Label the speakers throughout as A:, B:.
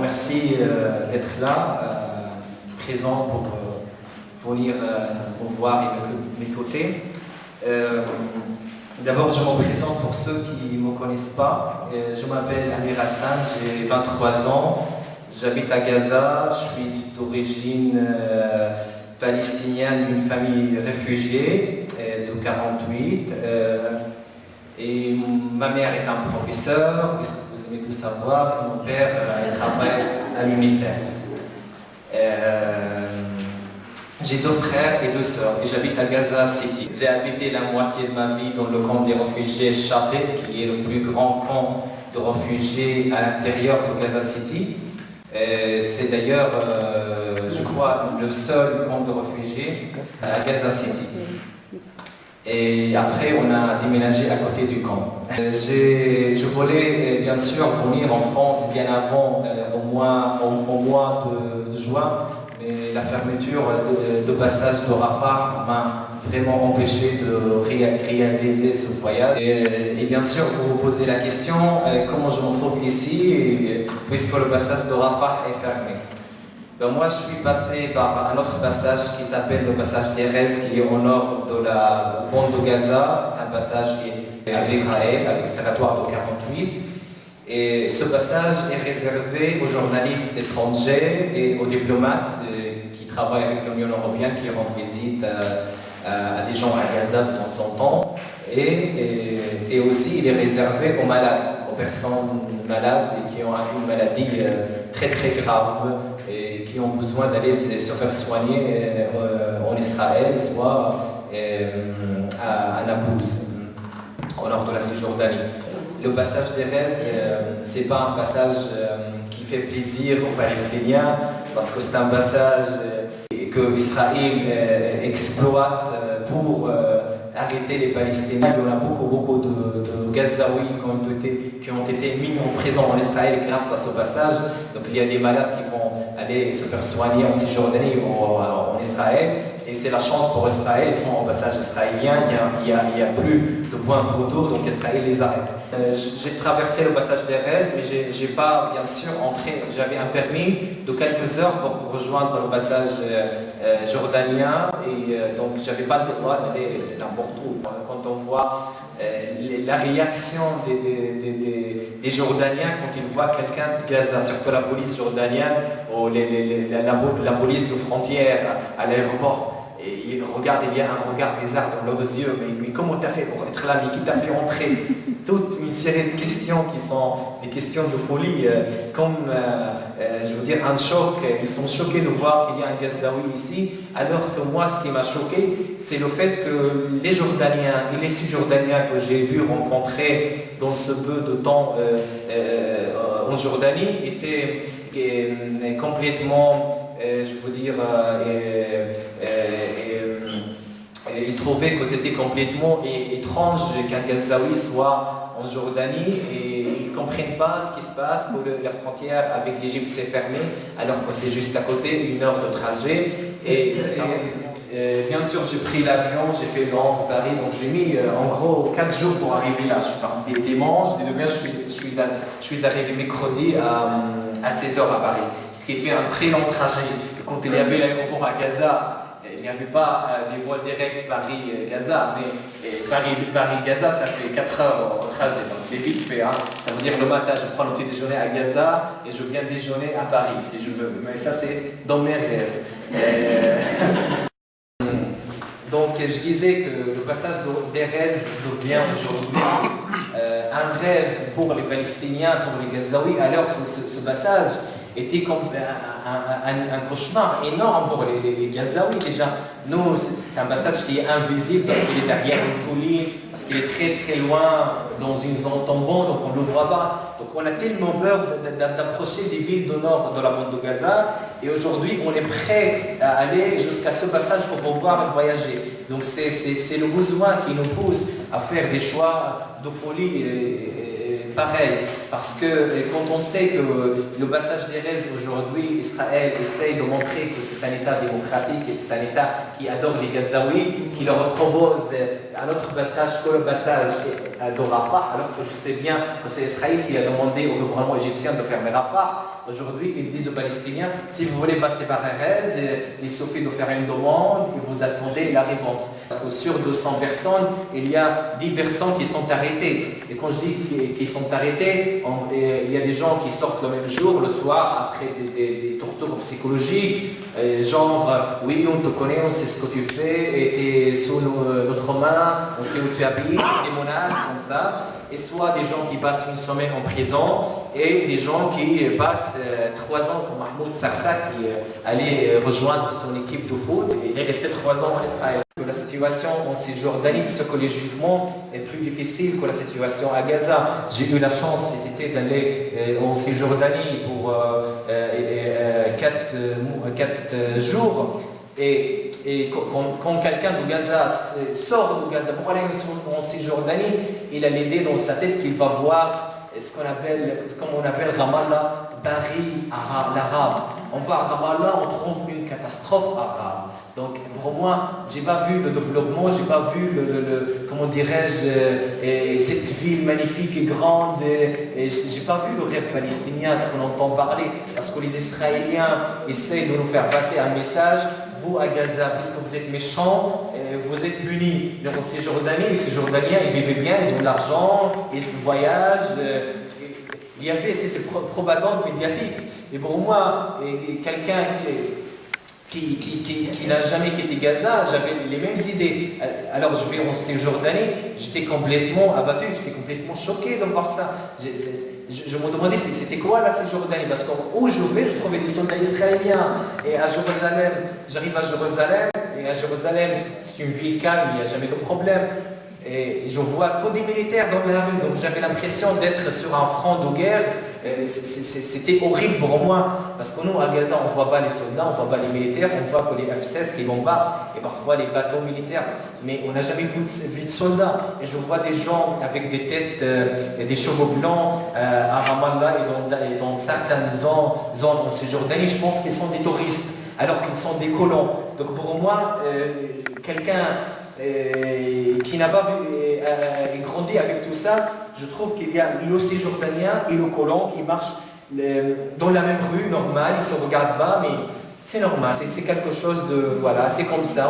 A: remercie d'être là, présent pour venir me voir et m'écouter. D'abord, je me présente pour ceux qui ne me connaissent pas. Je m'appelle Amir Hassan, j'ai 23 ans, j'habite à Gaza, je suis d'origine palestinienne d'une famille réfugiée de 48. Et ma mère est un professeur, puisque vous aimez tout savoir, et mon père il travaille à l'UNICEF. J'ai 2 frères et 2 sœurs et j'habite à Gaza City. J'ai habité la moitié de ma vie dans le camp des réfugiés Shatila, qui est le plus grand camp de réfugiés à l'intérieur de Gaza City. C'est d'ailleurs, je crois, le seul camp de réfugiés à Gaza City. Et après, on a déménagé à côté du camp. Je voulais bien sûr venir en France bien avant, au mois de juin, mais la fermeture de passage de Rafah m'a vraiment empêché de réaliser ce voyage. Et bien sûr, vous vous posez la question, comment je me trouve ici, puisque le passage de Rafah est fermé. Ben moi, je suis passé par un autre passage qui s'appelle le passage d'Erez, qui est au nord de la bande de Gaza. C'est un passage qui est avec Israël, avec le territoire de 48. Et ce passage est réservé aux journalistes étrangers et aux diplomates qui travaillent avec l'Union européenne, qui rendent visite à des gens à Gaza de temps en temps. Et aussi, il est réservé aux malades, aux personnes malades et qui ont une maladie très très grave et qui ont besoin d'aller se faire soigner en Israël, soit à Naplouse, au nord de la Cisjordanie. Le passage d'Erez, ce n'est pas un passage qui fait plaisir aux Palestiniens, parce que c'est un passage que Israël exploite pour arrêter les Palestiniens. Il y en a beaucoup de Gazaouis qui ont été mis en prison en Israël grâce à ce passage. Donc il y a des malades qui vont aller se faire soigner en Cisjordanie ou en Israël. Et c'est la chance pour Israël, ils sont en passage israélien, il n'y a plus de points de retour, donc Israël les arrête. J'ai traversé le passage d'Erez, mais je n'ai pas bien sûr entré. J'avais un permis de quelques heures pour rejoindre le passage jordanien, et donc je n'avais pas le droit d'aller n'importe où. Quand on voit la réaction des Jordaniens quand ils voient quelqu'un de Gaza, surtout la police jordanienne ou la police de frontière à l'aéroport, et ils regardent, il y a un regard bizarre dans leurs yeux, mais comment tu as fait pour être là, mais qui t'a fait entrer? Toute une série de questions qui sont des questions de folie, comme je veux dire un choc. Ils sont choqués de voir qu'il y a un Gazaoui ici, alors que moi ce qui m'a choqué, c'est le fait que les Jordaniens et les Cisjordaniens que j'ai pu rencontrer dans ce peu de temps en Jordanie étaient complètement, je veux dire, ils trouvaient que c'était complètement étrange qu'un Gazaoui soit en Jordanie, et ils ne comprennent pas ce qui se passe, que la frontière avec l'Égypte s'est fermée, alors que c'est juste à côté, 1 heure de trajet. Et bien sûr, j'ai pris l'avion, j'ai fait Londres, Paris, donc j'ai mis en gros 4 jours pour arriver là. Je suis parti dimanche, je suis arrivé mercredi à 16h à Paris, ce qui fait un très long trajet. Quand il y avait l'aéroport à Gaza, il n'y avait pas des vols directs Paris-Gaza, mais Paris-Gaza, ça fait 4 heures au trajet, donc c'est vite fait. Hein. Ça veut dire le matin, je prends le petit déjeuner à Gaza et je viens déjeuner à Paris, si je veux. Mais ça, c'est dans mes rêves. Donc, je disais que le passage d'Erez devient aujourd'hui un rêve pour les Palestiniens, pour les Gazaouis, alors que ce passage était comme un cauchemar énorme pour les Gazaouis. Déjà, nous, c'est un passage qui est invisible parce qu'il est derrière une colline, parce qu'il est très très loin dans une zone tombante, donc on ne le voit pas. Donc on a tellement peur d'approcher des villes du nord de la bande de Gaza, et aujourd'hui on est prêt à aller jusqu'à ce passage pour pouvoir voyager. Donc c'est le besoin qui nous pousse à faire des choix de folie pareil, parce que quand on sait que le passage d'Erez aujourd'hui, Israël essaye de montrer que c'est un État démocratique et c'est un État qui adore les Gazaouis, qui leur propose un autre passage que le passage de Rafah, alors que je sais bien que c'est Israël qui a demandé au gouvernement égyptien de fermer Rafah. Aujourd'hui, ils disent aux Palestiniens, si vous voulez passer par Erez, il suffit de faire une demande et vous attendez la réponse. Sur 200 personnes, il y a 10 personnes qui sont arrêtées. Et quand je dis qu'ils sont arrêtés, il y a des gens qui sortent le même jour, le soir, après des tortures psychologiques, genre, oui, on te connaît, on sait ce que tu fais, et tu es sous notre main, on sait où tu habites, des menaces comme ça. Et soit des gens qui passent une semaine en prison et des gens qui passent 3 ans comme Mahmoud Sarsak qui allait rejoindre son équipe de foot et il est resté 3 ans en Israël. La situation en Cisjordanie psychologiquement est plus difficile que la situation à Gaza. J'ai eu la chance cet été d'aller en Cisjordanie pour 4 jours. Et quand quelqu'un de Gaza sort de Gaza pour aller en Cisjordanie, il a l'idée dans sa tête qu'il va voir ce qu'on appelle, comme on appelle Ramallah, Bari l'arabe. On va à Ramallah, on trouve une catastrophe arabe. Donc pour moi, j'ai pas vu le développement, j'ai pas vu comment dirais-je, cette ville magnifique et grande. Et j'ai pas vu le rêve palestinien qu'on entend parler, parce que les Israéliens essayent de nous faire passer un message. Vous à Gaza, puisque vous êtes méchants, vous êtes punis. Donc en Cisjordanie, les Cisjordaniens, ils vivaient bien, ils ont de l'argent, ils voyagent. Il y avait cette propagande médiatique. Et pour moi, quelqu'un qui n'a jamais quitté Gaza, j'avais les mêmes idées. Alors je vais en Cisjordanie, j'étais complètement abattu, j'étais complètement choqué de voir ça. Je me demandais c'était quoi la Cisjordanie, parce qu'où je vais, je trouvais des soldats israéliens. Et à Jérusalem, j'arrive à Jérusalem, et à Jérusalem, c'est une ville calme, il n'y a jamais de problème. Et je vois que des militaires dans la rue, donc j'avais l'impression d'être sur un front de guerre. C'était horrible pour moi, parce que nous à Gaza, on ne voit pas les soldats, on ne voit pas les militaires, on voit que les F-16 qui bombardent, et parfois les bateaux militaires, mais on n'a jamais vu de soldats. Et je vois des gens avec des têtes et des cheveux blancs à Ramallah et dans certaines zones en Cisjordanie, je pense qu'ils sont des touristes, alors qu'ils sont des colons. Donc pour moi, quelqu'un qui n'a pas grandi avec tout ça, je trouve qu'il y a le Cisjordanien et le colon qui marchent dans la même rue, normal, ils ne se regardent pas, mais c'est normal, c'est quelque chose de, voilà, c'est comme ça,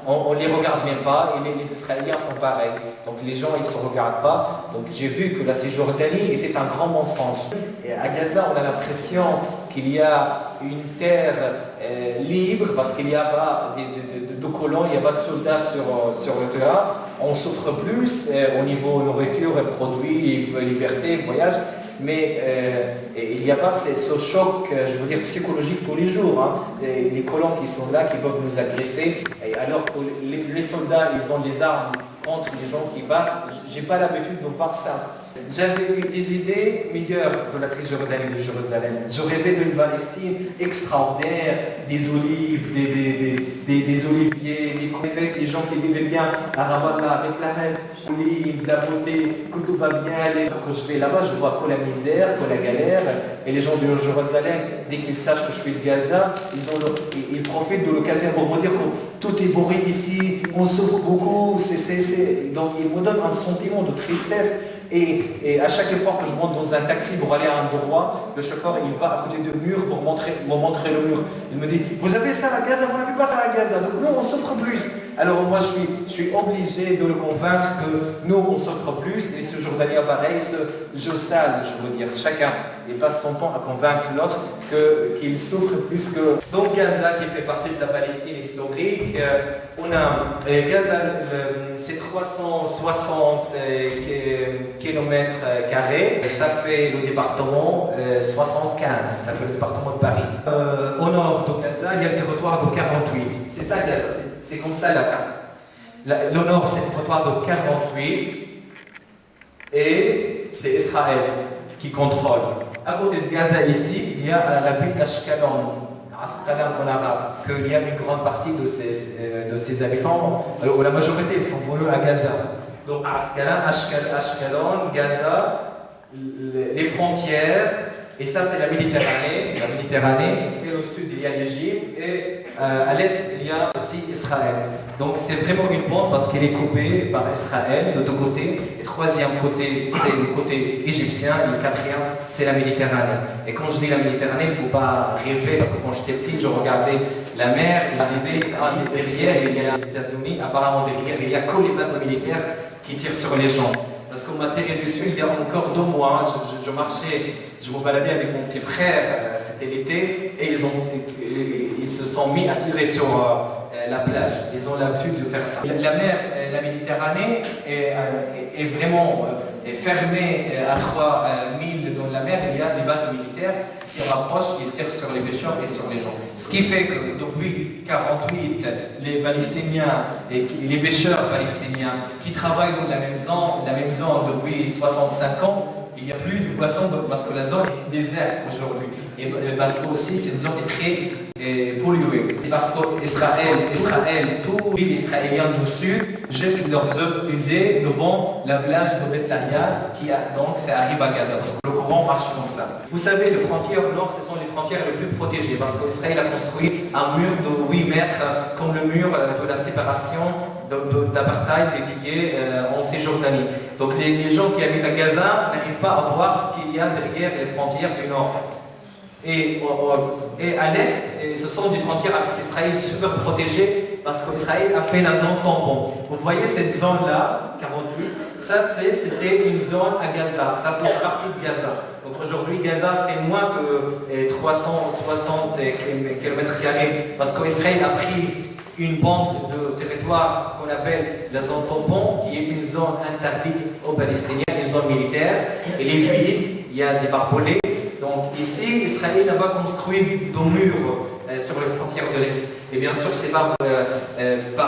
A: on ne les regarde même pas, et les Israéliens font pareil. Donc les gens, ils ne se regardent pas. Donc j'ai vu que la Cisjordanie était un grand mensonge. Et à Gaza, on a l'impression qu'il y a une terre libre, parce qu'il n'y a pas de colons, il n'y a pas de soldats sur le terrain. On souffre plus au niveau nourriture et produits, liberté, voyage. Mais il n'y a pas ce choc, je veux dire, psychologique tous les jours. Hein. Les colons qui sont là, qui peuvent nous agresser, et alors que les soldats, ils ont des armes contre les gens qui passent. Je n'ai pas l'habitude de voir ça. J'avais eu des idées meilleures que la Cisjordanie de Jérusalem. Je rêvais d'une Palestine extraordinaire, des olives, des oliviers, des gens qui vivaient bien à Ramallah avec la rêve, olives, la beauté, que tout va bien. Quand je vais là-bas, je vois que la misère, que la galère. Et les gens de Jérusalem, dès qu'ils sachent que je suis de Gaza, ils profitent de l'occasion pour me dire que tout est bourré ici, on souffre beaucoup. Donc ils me donnent un sentiment de tristesse. Et à chaque fois que je monte dans un taxi pour aller à un endroit, le chauffeur il va à côté du mur pour me montrer le mur. Il me dit, vous avez ça à Gaza, vous n'avez pas ça à Gaza, donc nous on souffre plus. Alors moi je suis obligé de le convaincre que nous on souffre plus, et ce Jourdainien pareil, ce jeu sale, je veux dire, chacun il passe son temps à convaincre l'autre qu'il souffre plus que... Donc Gaza qui fait partie de la Palestine historique, on a Gaza, c'est 360 kilomètres carrés, et ça fait le département 75, ça fait le département de Paris. Au nord de Gaza, il y a le territoire de 48. C'est ça Gaza, c'est comme ça la carte. Le nord, c'est le territoire de 48, et c'est Israël qui contrôle. À côté de Gaza ici, il y a la ville d'Ashkelon, en arabe, qu'il y a une grande partie de ses habitants, ou la majorité, ils sont venus à Gaza. Donc Ashkelon, Gaza, les frontières, et ça c'est la Méditerranée, et au sud il y a l'Égypte, et à l'est il y a aussi Israël. Donc c'est vraiment une bande parce qu'elle est coupée par Israël de deux côtés. Le troisième côté c'est le côté égyptien, et le quatrième c'est la Méditerranée. Et quand je dis la Méditerranée, il ne faut pas rêver, parce que quand j'étais petit, je regardais la mer et je disais, ah, derrière il y a les États-Unis, apparemment derrière il y a que les bateaux militaires qui tirent sur les gens. Parce qu'on m'a tiré dessus il y a encore 2 mois, je marchais, je me baladais avec mon petit frère, c'était l'été, et ils se sont mis à tirer sur la plage. Ils ont l'habitude de faire ça. La mer, la Méditerranée, est vraiment fermée à 3 milles dans la mer. Il y a des bateaux militaires qui s'y rapprochent, ils tirent sur les pêcheurs et sur les gens. Ce qui fait que depuis 1948, les Palestiniens et les pêcheurs palestiniens qui travaillent dans la même zone depuis 65 ans, il n'y a plus de poissons parce que la zone est déserte aujourd'hui. Et parce que aussi cette zone est très polluée. Parce qu'Israël, tous les Israéliens du sud jettent leurs œufs usés devant la plage de Beth Lahia qui donc ça arrive à Gaza. Parce que le courant marche comme ça. Vous savez, les frontières nord, ce sont les frontières les plus protégées parce qu'Israël a construit un mur de 8 mètres comme le mur de la séparation d'apartheid qui est en Cisjordanie. Donc les gens qui habitent à Gaza n'arrivent pas à voir ce qu'il y a derrière les frontières du nord. Et à l'est, ce sont des frontières avec Israël super protégées parce qu'Israël a fait la zone tampon. Vous voyez cette zone-là, 48, ça c'était une zone à Gaza, ça fait partie de Gaza. Donc aujourd'hui, Gaza fait moins que 360 km² parce qu'Israël a pris une bande de territoire qu'on appelle la zone tampon, qui est une zone interdite aux Palestiniens, une zone militaire, et les villes, il y a des barbelés. Donc ici, Israël n'a pas construit de murs sur les frontières de l'Est. Et bien sûr, c'est par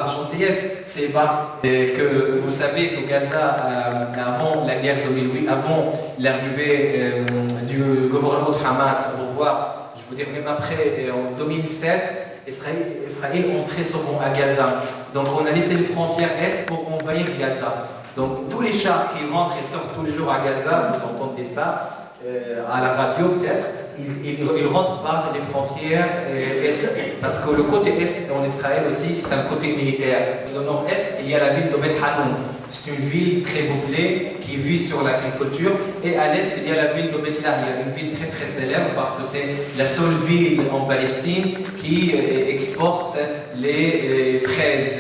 A: gentillesse, c'est que vous savez que Gaza, avant la guerre de 2008, avant l'arrivée du gouvernement de Hamas au pouvoir, je veux dire même après, en 2007, Israël entrait souvent à Gaza. Donc on a laissé les frontières est pour envahir Gaza. Donc tous les chars qui rentrent et sortent tous les jours à Gaza, vous entendez ça à la radio peut-être, ils rentrent par les frontières est. Parce que le côté est en Israël aussi, c'est un côté militaire. Au nord-est, il y a la ville de Beth Hanoun. C'est une ville très peuplée qui vit sur l'agriculture. Et à l'est, il y a la ville de Beth Lahia, une ville très très célèbre parce que c'est la seule ville en Palestine qui exporte les fraises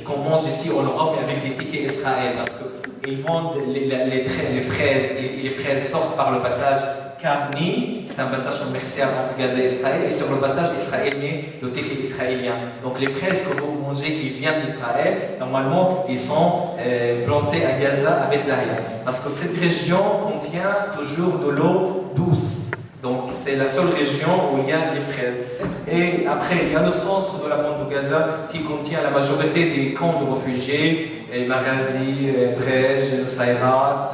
A: qu'on mange ici en Europe avec des tickets Israël. Parce qu'ils vendent les fraises et les fraises sortent par le passage Karni, c'est un passage commercial entre Gaza et Israël, et sur le passage israélien, le ticket israélien. Donc les fraises que vous mangez qui viennent d'Israël, normalement, ils sont plantés à Gaza avec l'arrière. Parce que cette région contient toujours de l'eau douce. Donc c'est la seule région où il y a des fraises. Et après, il y a le centre de la bande de Gaza qui contient la majorité des camps de réfugiés, Maghazi, Brej, Nusayrat,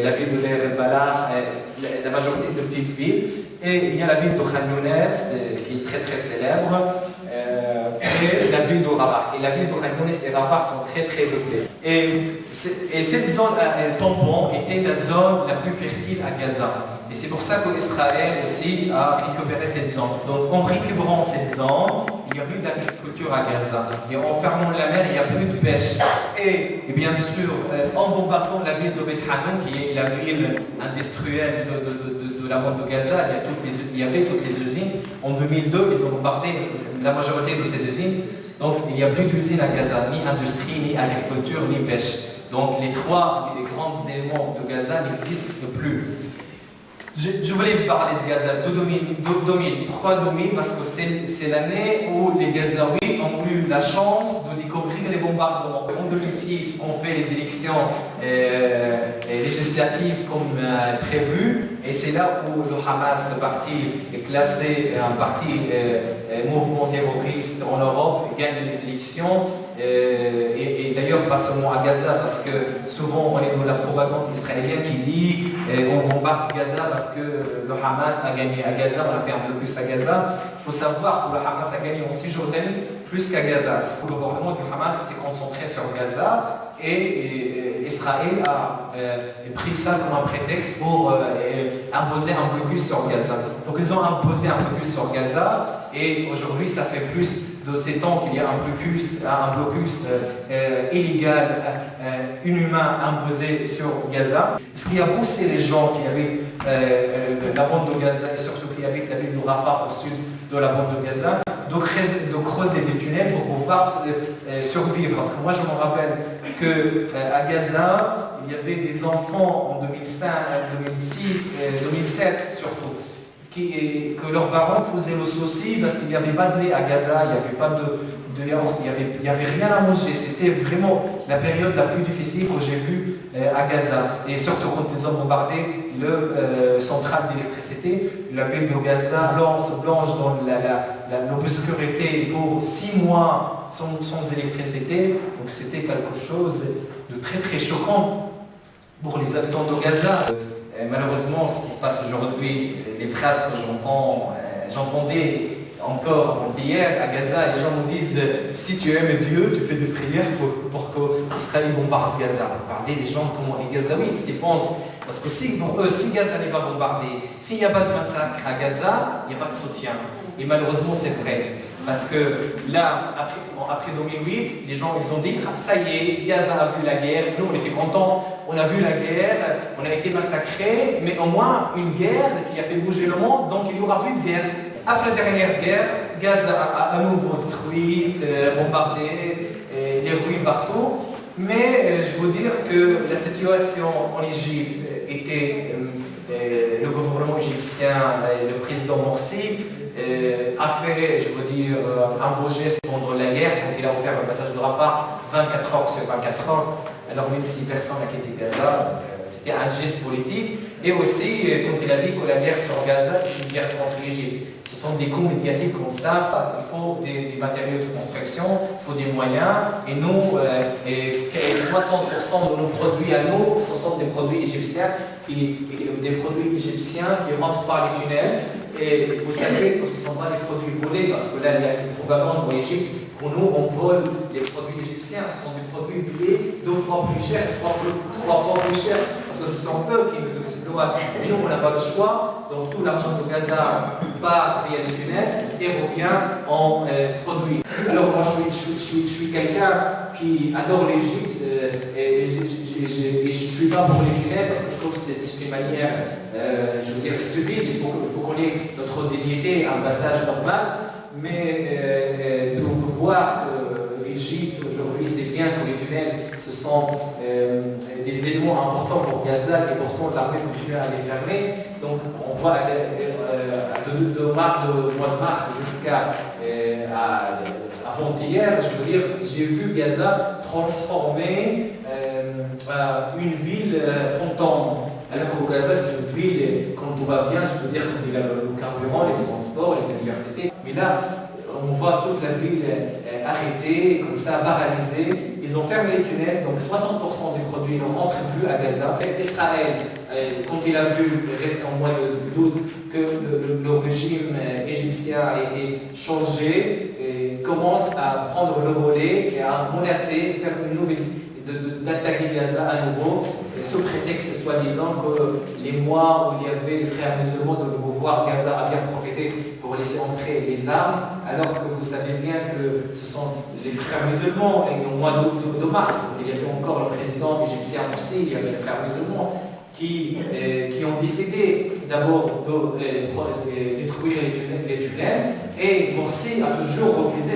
A: la ville de Deir el-Balah, la majorité de petites villes. Et il y a la ville de Khan Younes qui est très très célèbre. Et la ville de Rafah. Et la ville de Khan Younes et Rafah sont très très peuplées. Et cette zone tampon était la zone la plus fertile à Gaza. Et c'est pour ça qu'Israël aussi a récupéré cette zone. Donc en récupérant cette zone, il n'y a plus d'agriculture à Gaza. Et en fermant la mer, il n'y a plus de pêche. Et bien sûr, en bombardant la ville de Beth Hanoun, qui est la ville industrielle de la bande de Gaza, il y avait toutes les usines. En 2002, ils ont bombardé la majorité de ces usines. Donc il n'y a plus d'usines à Gaza, ni industrie, ni agriculture, ni pêche. Donc les grands éléments de Gaza n'existent plus. Je voulais vous parler de Gaza de 2000. Pourquoi 2000? Parce que c'est l'année où les Gazaouis ont eu la chance de découvrir les bombardements. En 2006, on fait les élections législatives comme prévu. Et c'est là où le Hamas, le parti, est classé un parti mouvement terroriste en Europe, gagne les élections. Et d'ailleurs, pas seulement à Gaza, parce que souvent on est dans la propagande israélienne qui dit on bombarde Gaza parce que le Hamas a gagné à Gaza, on a fait un peu plus à Gaza. Il faut savoir que le Hamas a gagné en Cisjordanie plus qu'à Gaza. Le gouvernement du Hamas s'est concentré sur Gaza et Israël a pris ça comme un prétexte pour imposer un blocus sur Gaza. Donc ils ont imposé un blocus sur Gaza et aujourd'hui ça fait plus de 7 ans qu'il y a un blocus illégal, inhumain imposé sur Gaza. Ce qui a poussé les gens qui habitent la bande de Gaza et surtout qui habitent la ville de Rafah au sud de la bande de Gaza, de creuser des tunnels pour pouvoir survivre. Parce que moi je me rappelle qu'à Gaza, il y avait des enfants en 2005, 2006, 2007 surtout, que leurs parents faisaient le souci parce qu'il n'y avait pas de lait à Gaza, il n'y avait pas de yaourt, il n'y avait rien à manger. C'était vraiment la période la plus difficile que j'ai vue à Gaza. Et surtout quand ils ont bombardé le centrale d'électricité, la ville de Gaza blanche dans l'obscurité pour 6 mois sans électricité. Donc c'était quelque chose de très très choquant pour les habitants de Gaza. Malheureusement, ce qui se passe aujourd'hui, les phrases que j'entendais encore avant-hier à Gaza, les gens me disent si tu aimes Dieu, tu fais des prières pour qu'Israël bombarde Gaza. Regardez les gens, comment les Gazaouis, ce qu'ils pensent. Parce que si pour eux, si Gaza n'est pas bombardé, s'il n'y a pas de massacre à Gaza, il n'y a pas de soutien. Et malheureusement, c'est vrai. Parce que là, après 2008, les gens ils ont dit ça y est, Gaza a vu la guerre, nous on était contents, on a vu la guerre, on a été massacrés, mais au moins une guerre qui a fait bouger le monde, donc il n'y aura plus de guerre. Après la dernière guerre, Gaza a à nouveau détruit, bombardé, les ruines partout. Mais je veux dire que la situation en Égypte était, le gouvernement égyptien, le président Morsi, a fait, je veux dire, un beau geste pendant la guerre, quand il a offert le passage de Rafah 24 heures sur 24 heures. Alors même si personne n'a quitté Gaza, c'était un geste politique. Et aussi, quand il a dit que la guerre sur Gaza est une guerre contre l'Égypte. Ce sont des coups médiatiques comme ça, il faut des matériaux de construction, il faut des moyens, et nous, 60% de nos produits à nous, ce sont des produits égyptiens, qui rentrent par les tunnels, et vous savez que ce ne sont pas des produits volés, parce que là, il y a une propagande en Égypte, pour nous, on vole les produits égyptiens, ce sont des produits payés 2 fois plus cher, 3 fois plus cher, parce que ce sont eux qui nous exploitent. Mais nous, on n'a pas le choix, donc tout l'argent de Gaza part via les tunnels et revient en produits. Alors moi, je suis quelqu'un qui adore l'Égypte et je ne suis pas pour les tunnels parce que je trouve que c'est une manière, je veux dire, stupide. Il faut qu'on ait notre dignité, un passage normal. Mais de voir que l'Égypte aujourd'hui c'est bien que les tunnels ce sont des éléments importants pour Gaza et pourtant l'armée continue à les fermer. Donc on voit de mois de mars jusqu'à avant-hier, je veux dire, j'ai vu Gaza transformer une ville fantôme. Alors que Gaza, c'est une ville, quand tout va bien, je veux dire, il y a le carburant, les transports, les universités. Mais là, on voit toute la ville arrêtée, comme ça, paralysée. Ils ont fermé les tunnels, donc 60% des produits ne rentrent plus à Gaza. Israël, quand il a vu, reste en mois d'août, que le régime égyptien a été changé, commence à prendre le relais et à menacer, faire une nouvelle d'attaquer Gaza à nouveau, sous prétexte soi-disant que les mois où il y avait les frères musulmans de pouvoir, Gaza a bien profité pour laisser entrer les armes, alors que vous savez bien que ce sont les frères musulmans, et au mois de mars, il y avait encore le président égyptien aussi, il y avait les frères musulmans qui ont décidé d'abord de détruire les tunnels, et Morsi a toujours refusé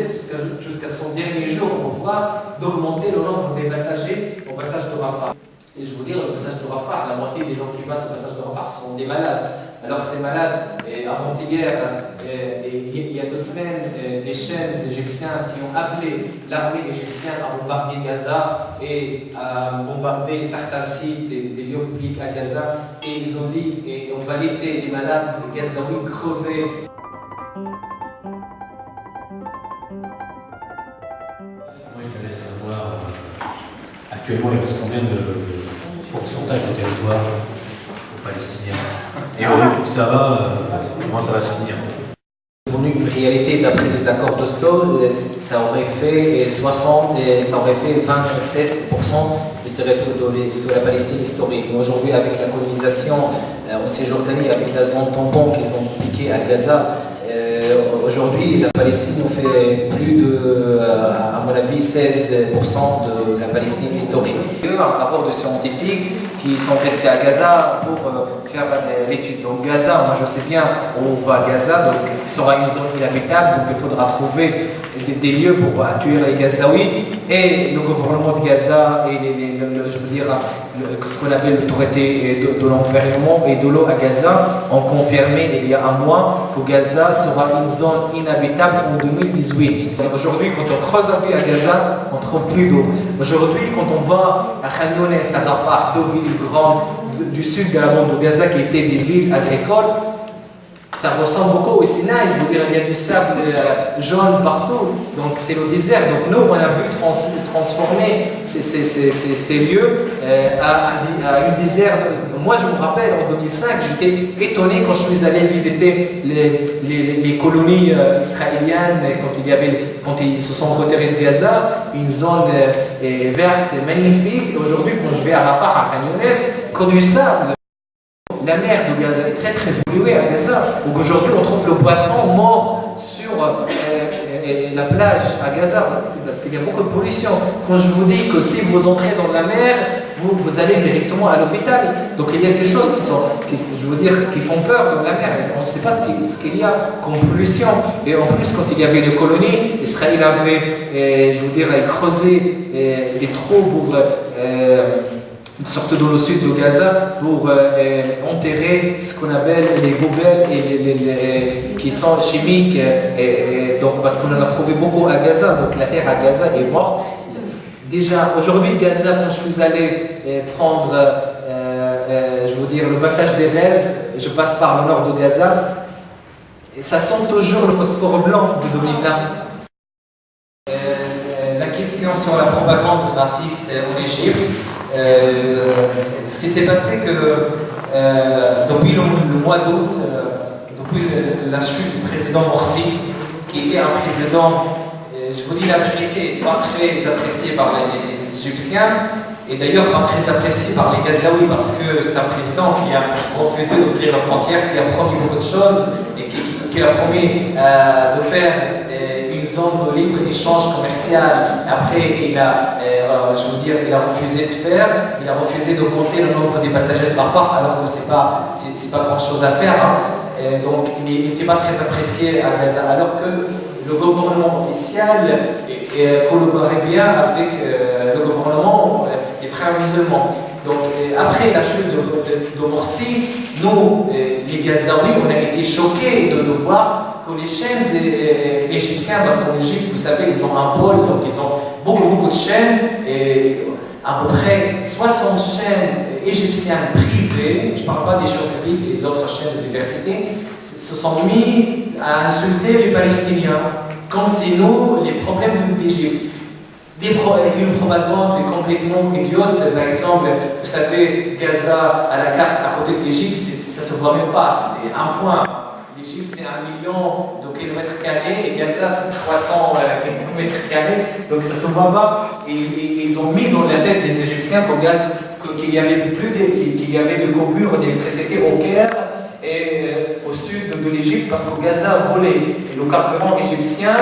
A: jusqu'à son dernier jour au pouvoir d'augmenter le nombre des passagers au passage de Rafah. Et je vous dis, le passage de Rafah, la moitié des gens qui passent au passage de Rafah sont des malades. Alors ces malades, avant-hier, il y a 2 semaines, des chaînes égyptiens qui ont appelé l'armée égyptienne à bombarder Gaza et à bombarder certains sites et des lieux publics à Gaza. Et ils ont dit, on va laisser les malades, les Gazaouis crever.
B: Moi, je voudrais savoir, actuellement, il reste combien de pourcentage de territoire aux Palestiniens? Et ça va, comment ça va se finir?
A: Une réalité d'après les accords d'Oslo, ça aurait fait 27% du territoire de la Palestine historique. Aujourd'hui, avec la colonisation en Cisjordanie, avec la zone tampon qu'ils ont piquée à Gaza, aujourd'hui, la Palestine en fait plus de, à mon avis, 16% de la Palestine historique. Un rapport de scientifiques qui sont restés à Gaza pour faire l'étude. Donc Gaza, moi je sais bien où on va à Gaza, donc il sera une zone inhabitable, donc il faudra trouver des lieux pour accueillir les Gazaouis. Et le gouvernement de Gaza et je veux dire, ce qu'on appelle le traité de l'environnement et de l'eau à Gaza ont confirmé il y a un mois que Gaza sera une zone inhabitable en 2018. Aujourd'hui, quand on creuse un peu à Gaza, on ne trouve plus d'eau. Aujourd'hui, quand on va à Khan Younes, à Rafah, 2 villes grandes du sud de la bande de Gaza qui étaient des villes agricoles, ça ressemble beaucoup au Sinaï. Je veux dire, il y a du sable jaune partout, donc c'est le désert. Donc nous, on a vu transformer ces lieux à une désert. Moi, je me rappelle, en 2005, j'étais étonné quand je suis allé visiter les colonies israéliennes, quand ils se sont retirés de Gaza, une zone verte magnifique. Et aujourd'hui, quand je vais à Rafah, à Khan Younes, que du sable. La mer de Gaza est très très polluée à Gaza. Donc aujourd'hui, on trouve le poisson mort sur la plage à Gaza, parce qu'il y a beaucoup de pollution. Quand je vous dis que si vous entrez dans la mer, vous allez directement à l'hôpital. Donc il y a des choses qui font peur dans la mer. On ne sait pas ce qu'il y a comme pollution. Et en plus, quand il y avait des colonies, Israël avait, creusé des trous pour surtout dans le sud de Gaza, pour enterrer ce qu'on appelle les poubelles qui sont chimiques, donc, parce qu'on en a trouvé beaucoup à Gaza, donc la terre à Gaza est morte. Déjà, aujourd'hui, Gaza, quand je suis allé prendre, le passage des Rez, je passe par le nord de Gaza, et ça sent toujours le phosphore blanc de 2009. La question sur la propagande raciste en Égypte. Ce qui s'est passé que depuis le mois d'août, depuis la chute du président Morsi, qui était un président, je vous dis la vérité, pas très apprécié par les Égyptiens, et d'ailleurs pas très apprécié par les Gazaouis, parce que c'est un président qui a refusé d'ouvrir la frontière, qui a promis beaucoup de choses, et qui a promis de faire une zone de libre-échange commercial. Après, il a refusé de faire, il a refusé d'augmenter le nombre des passagers de Rafah, alors que c'est pas grand-chose à faire. Donc, il n'était pas très apprécié à Gaza, alors que le gouvernement officiel collaborait bien avec le gouvernement des frères musulmans. Donc, après la chute de Morsi, nous, les Gazaouis, on a été choqués de voir que les chaînes égyptiennes, parce qu'en Égypte, vous savez, ils ont un pôle, donc ils ont beaucoup de chaînes, et à peu près 60 chaînes égyptiennes privées, je ne parle pas des chaînes publiques et des autres chaînes de diversité, se sont mis à insulter les Palestiniens, comme si nous, les problèmes de l'Égypte. Une propagande complètement idiote, par exemple, vous savez, Gaza à la carte à côté de l'Égypte, ça ne se voit même pas, c'est un point. L'Égypte c'est 1 million de kilomètres carrés et Gaza c'est 300 kilomètres carrés, donc ça ne se voit pas. Et ils ont mis dans la tête des Égyptiens qu'il y avait des coupures d'électricité au Caire et au sud de l'Égypte parce que Gaza volait le carburant égyptien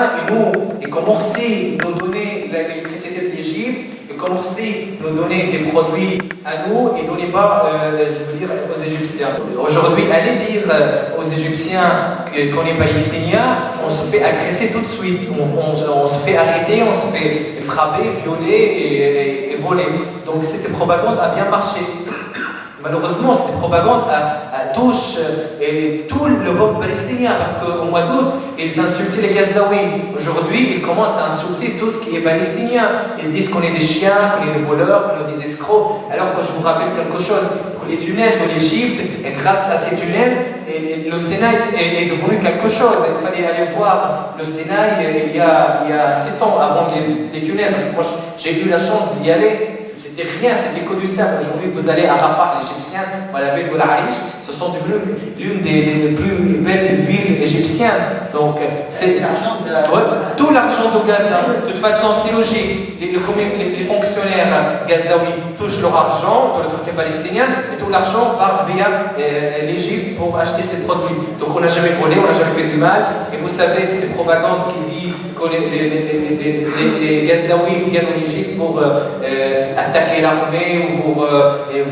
A: et comme Morsi nous donnait l'électricité de l'Égypte, et comme Morsi nous donnait des produits à nous et donnait pas, aux Égyptiens. Aujourd'hui, aller dire aux Égyptiens qu'on est palestinien, on se fait agresser tout de suite, on se fait arrêter, on se fait frapper, violer et voler. Donc cette propagande a bien marché. Malheureusement, cette propagande touche tout le peuple palestinien parce qu'au mois d'août, ils insultaient les Gazaouis. Aujourd'hui, ils commencent à insulter tout ce qui est palestinien. Ils disent qu'on est des chiens, qu'on est des voleurs, qu'on est des escrocs. Alors que je vous rappelle quelque chose, que les tunnels de l'Égypte, et grâce à ces tunnels, le Sénat est devenu quelque chose. Il fallait aller voir le Sénat il y a 7 ans avant les tunnels, parce que moi j'ai eu la chance d'y aller. C'était rien, c'était que du sable. Aujourd'hui, vous allez à Rafah, l'Égyptien, à la ville de l'Arish, ce sont devenus l'une des plus belles villes égyptiennes. Donc, c'est tout l'argent de Gaza. De toute façon, c'est logique. Les fonctionnaires gazaouis touchent leur argent de l'autorité palestinienne et tout l'argent part via l'Égypte pour acheter ces produits. Donc, on n'a jamais volé, on n'a jamais fait du mal. Et vous savez, c'est une propagande qui dit que les Gazaouis viennent en Égypte pour attaquer l'armée ou pour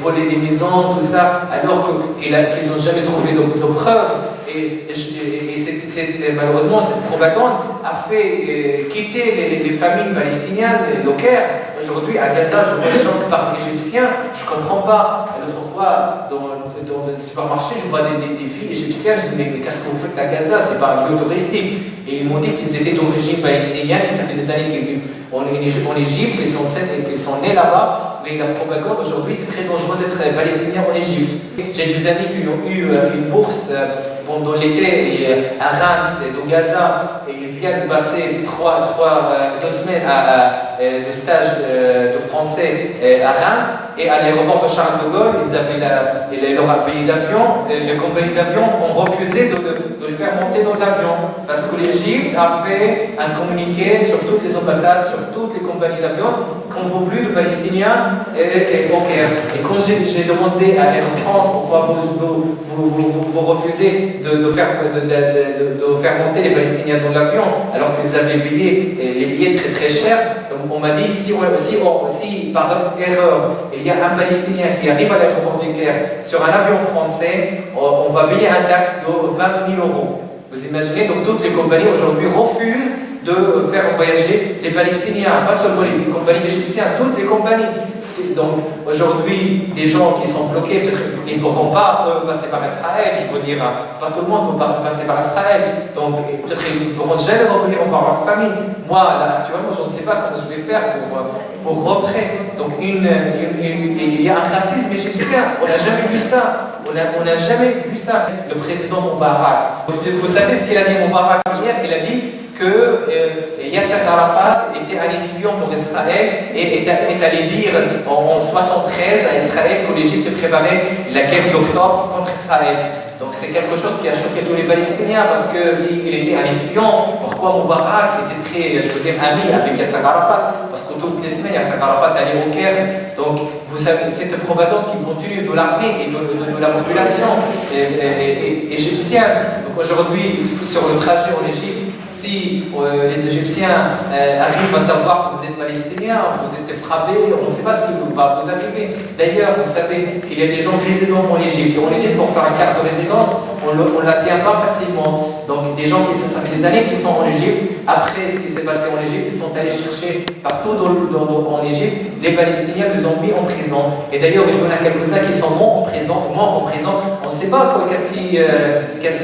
A: voler des maisons, tout ça, alors qu'ils n'ont jamais trouvé de preuves. Et malheureusement, cette propagande a fait quitter les familles palestiniennes, le Caire. Aujourd'hui, à Gaza, je vois des gens qui parlent égyptien, je ne comprends pas. L'autre fois, dans le supermarché, je vois des filles égyptiennes, je dis mais qu'est-ce que vous faites à Gaza? C'est pas un lieu touristique. Et ils m'ont dit qu'ils étaient d'origine palestinienne, et ça fait des années qu'ils vivent en Égypte, qu'ils sont nés là-bas. Mais la propagande aujourd'hui, c'est très dangereux d'être palestinien en Égypte. J'ai des amis qui ont eu une bourse pendant l'été à Reims, au Gaza, et ils viennent passer 2 semaines de stage de français à Reims, et à l'aéroport de Charles de Gaulle, ils avaient leur billet d'avion, les compagnies d'avion ont refusé de le faire monter dans l'avion, parce que l'Égypte a fait un communiqué sur toutes les ambassades, sur toutes les compagnies d'avion, qu'on ne veut plus de Palestiniens et au Caire. Et quand j'ai demandé à Air France pourquoi vous refusez de faire monter les Palestiniens dans l'avion, alors qu'ils avaient payé les billets très très chers, on m'a dit si par erreur il y a un Palestinien qui arrive à l'aéroport du Caire sur un avion français, on va payer un taxe de 20 000 €. Vous imaginez, donc toutes les compagnies aujourd'hui refusent de faire voyager les Palestiniens, pas seulement les compagnies égyptiennes, toutes les compagnies. Donc aujourd'hui, les gens qui sont bloqués, ils ne pourront pas passer par Israël, il faut dire, pas tout le monde ne peut pas passer par Israël, donc peut-être ils ne pourront jamais revenir voir leur famille. Moi, là, actuellement, je ne sais pas comment je vais faire pour rentrer. Donc il y a un racisme égyptien, on n'a jamais vu ça. On n'a jamais vu ça. Le président Moubarak, vous savez ce qu'il a dit Moubarak hier? Il a dit que Yasser Arafat était un espion pour Israël et est allé dire en 1973 à Israël que l'Égypte préparait la guerre d'octobre contre Israël. Donc c'est quelque chose qui a choqué tous les Palestiniens parce que s'il était un espion, pourquoi Moubarak était très, ami avec Yasser Arafat? Parce que toutes les semaines, Yasser Arafat allait au Caire. Donc vous savez, cette propagande qui continue de l'armée et de la population égyptienne. Donc aujourd'hui, sur le trajet en Égypte, si les Égyptiens arrivent à savoir que vous êtes palestiniens, vous êtes frappés, on ne sait pas ce qui va vous arriver. D'ailleurs, vous savez qu'il y a des gens résidents en Égypte. En Égypte, pour faire une carte de résidence, on ne la tient pas facilement. Donc des gens ça fait des années qu'ils sont en Égypte. Après ce qui s'est passé en Égypte, ils sont allés chercher partout en Égypte. Les Palestiniens les ont mis en prison. Et d'ailleurs, il y en a quelques-uns qui sont morts en prison. On ne sait pas qu'est-ce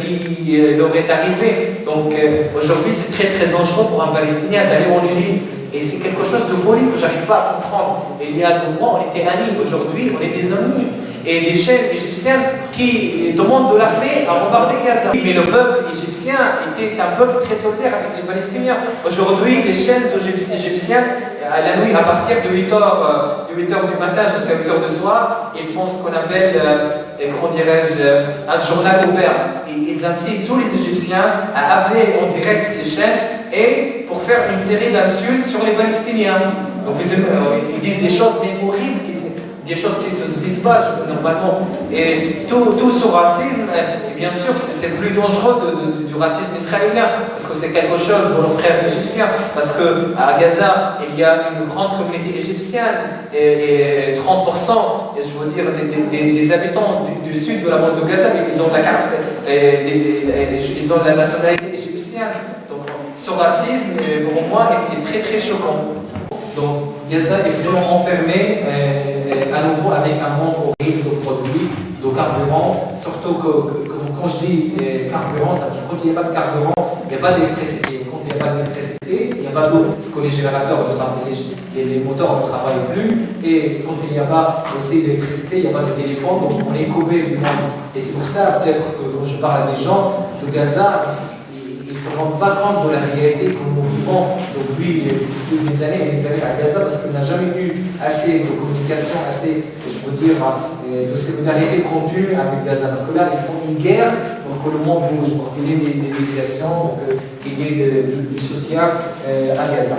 A: qui leur est arrivé. Donc aujourd'hui, c'est très très dangereux pour un Palestinien d'aller en Égypte. Et c'est quelque chose de folie que je n'arrive pas à comprendre. Et il y a 2 mois, on était amis. Aujourd'hui, on est des ennemis. Et des chaînes égyptiennes qui demandent de l'armée à bombarder Gaza. Mais le peuple égyptien était un peuple très solidaire avec les Palestiniens. Aujourd'hui, les chaînes égyptiennes, à la nuit, à partir de 8h du matin jusqu'à 8h du soir, ils font ce qu'on appelle, un journal ouvert. Et ils incitent tous les Égyptiens à appeler en direct ces chaînes et pour faire une série d'insultes sur les Palestiniens. Donc ils disent des choses bien horribles, des choses qui ne se disent pas normalement. Et tout ce racisme, et bien sûr, c'est plus dangereux du racisme israélien, parce que c'est quelque chose de nos frères égyptiens, parce qu'à Gaza, il y a une grande communauté égyptienne, et 30%, et je veux dire, des habitants du sud de la bande de Gaza, ils ont la carte, ils ont la nationalité égyptienne. Donc ce racisme, pour moi, est très très choquant. Donc Gaza est vraiment enfermé à nouveau avec un manque horrible de produits, de carburant. Surtout que quand je dis carburant, ça veut dire quand il n'y a pas de carburant, il n'y a pas d'électricité. Quand il n'y a pas d'électricité, il n'y a pas d'eau. Parce que les générateurs ne travaillent, les moteurs ne travaillent plus. Et quand il n'y a pas aussi d'électricité, il n'y a pas de téléphone. Donc on est coupé du monde. Et c'est pour ça, peut-être que quand je parle à des gens de Gaza, ils ne se rendent pas compte de la réalité que nous vivons depuis des années et des années à Gaza, parce qu'on n'a jamais eu assez de communication, assez, je veux dire, de solidarité continue avec Gaza. Parce que là, ils font une guerre pour que le monde bouge, pour qu'il y ait des déviations, pour qu'il y ait du soutien à Gaza.